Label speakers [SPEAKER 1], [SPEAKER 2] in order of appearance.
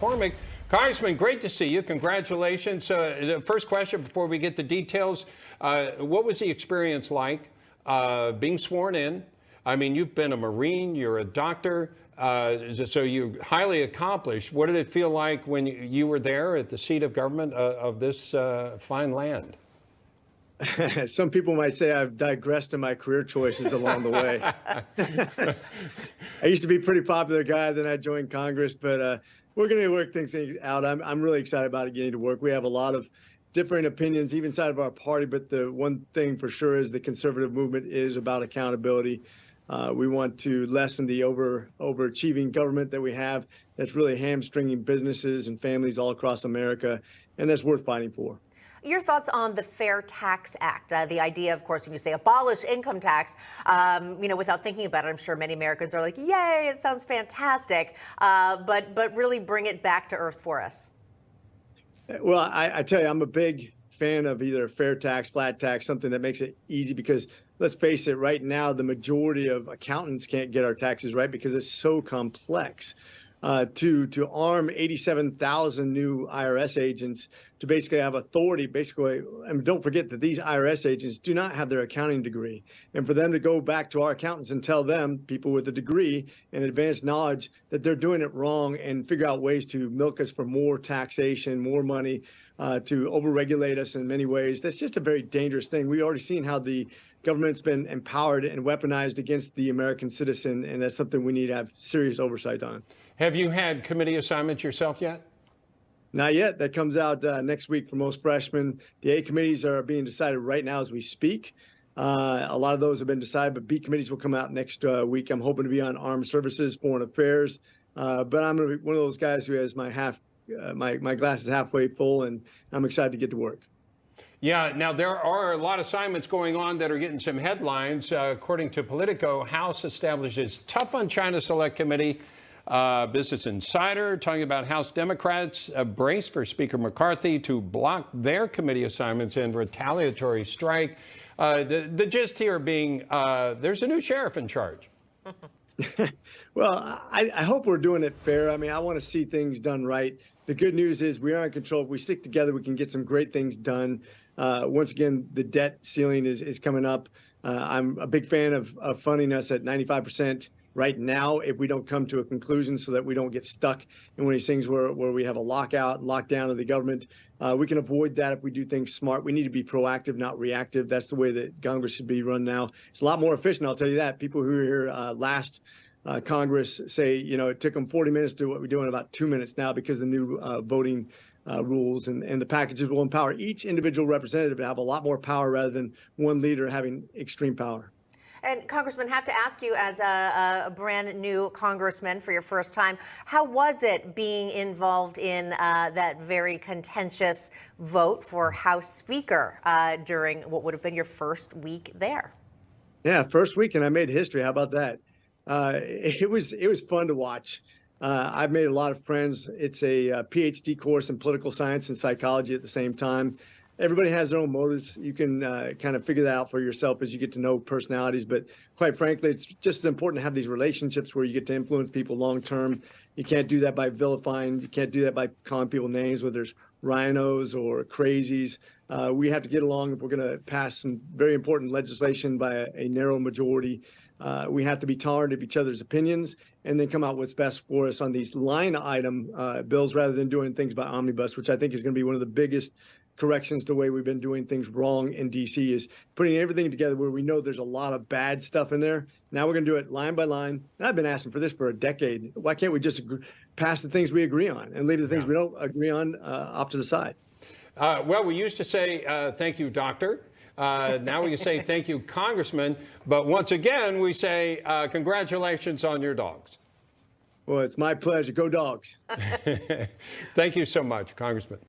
[SPEAKER 1] McCormick. Congressman, great to see you. Congratulations. The first question before we get the details, what was the experience like being sworn in? I mean, you've been a Marine, you're a doctor, so you're highly accomplished. What did it feel like when you were there at the seat of government of this fine land?
[SPEAKER 2] Some people might say I've digressed in my career choices along the way. I used to be a pretty popular guy, then I joined Congress, but we're going to work things out. I'm really excited about it getting to work. We have a lot of different opinions, even inside of our party, but the one thing for sure is the conservative movement is about accountability. We want to lessen the overachieving government that we have that's really hamstringing businesses and families all across America, and that's worth fighting for.
[SPEAKER 3] Your thoughts on the Fair Tax Act, the idea, of course, when you say abolish income tax, without thinking about it, I'm sure many Americans are like, yay, it sounds fantastic, but really bring it back to earth for us.
[SPEAKER 2] Well, I tell you, I'm a big fan of either fair tax, flat tax, something that makes it easy, because let's face it, right now, the majority of accountants can't get our taxes right because it's so complex. To arm 87,000 new IRS agents to basically have authority, and don't forget that these IRS agents do not have their accounting degree. And for them to go back to our accountants and tell them, people with a degree and advanced knowledge, that they're doing it wrong and figure out ways to milk us for more taxation, more money, to overregulate us in many ways, that's just a very dangerous thing. We've already seen how the government's been empowered and weaponized against the American citizen, and that's something we need to have serious oversight on.
[SPEAKER 1] Have you had committee assignments yourself yet?
[SPEAKER 2] Not yet. That comes out next week for most freshmen. The A committees are being decided right now as we speak. A lot of those have been decided, but B committees will come out next week. I'm hoping to be on armed services, foreign affairs, but I'm going to be one of those guys who has my glass is halfway full, and I'm excited to get to work.
[SPEAKER 1] Yeah, now there are a lot of assignments going on that are getting some headlines. According to Politico, House establishes tough on China Select Committee. Business Insider talking about House Democrats brace for Speaker McCarthy to block their committee assignments in retaliatory strike. The gist here being there's a new sheriff in charge.
[SPEAKER 2] Well, I hope we're doing it fair. I mean, I want to see things done right. The good news is we are in control. If we stick together, we can get some great things done. Once again, the debt ceiling is coming up. I'm a big fan of funding us at 95% right now if we don't come to a conclusion, so that we don't get stuck in one of these things where we have a lockout and lockdown of the government. We can avoid that if we do things smart. We need to be proactive, not reactive. That's the way that Congress should be run now. It's a lot more efficient, I'll tell you that. People who were here last Congress say, it took them 40 minutes to do what we do in about 2 minutes now, because of the new voting rules, and the packages will empower each individual representative to have a lot more power rather than one leader having extreme power.
[SPEAKER 3] And Congressman, have to ask you, as a brand new congressman for your first time, how was it being involved in that very contentious vote for House Speaker during what would have been your first week there?
[SPEAKER 2] Yeah, first week, and I made history. How about that? It was fun to watch. I've made a lot of friends. It's a PhD course in political science and psychology at the same time. Everybody has their own motives. You can kind of figure that out for yourself as you get to know personalities. But quite frankly, it's just as important to have these relationships where you get to influence people long term. You can't do that by vilifying. You can't do that by calling people names, whether it's rhinos or crazies. We have to get along if we're going to pass some very important legislation by a narrow majority. We have to be tolerant of each other's opinions and then come out what's best for us on these line item bills, rather than doing things by omnibus, which I think is going to be one of the biggest corrections to the way we've been doing things wrong in D.C. is putting everything together where we know there's a lot of bad stuff in there. Now we're going to do it line by line. And I've been asking for this for a decade. Why can't we just pass the things we agree on and leave the things we don't agree on off to the side?
[SPEAKER 1] Well, we used to say, thank you, doctor. Now we can say thank you, Congressman. But once again, we say congratulations on your dogs.
[SPEAKER 2] Well, it's my pleasure. Go Dogs.
[SPEAKER 1] Thank you so much, Congressman.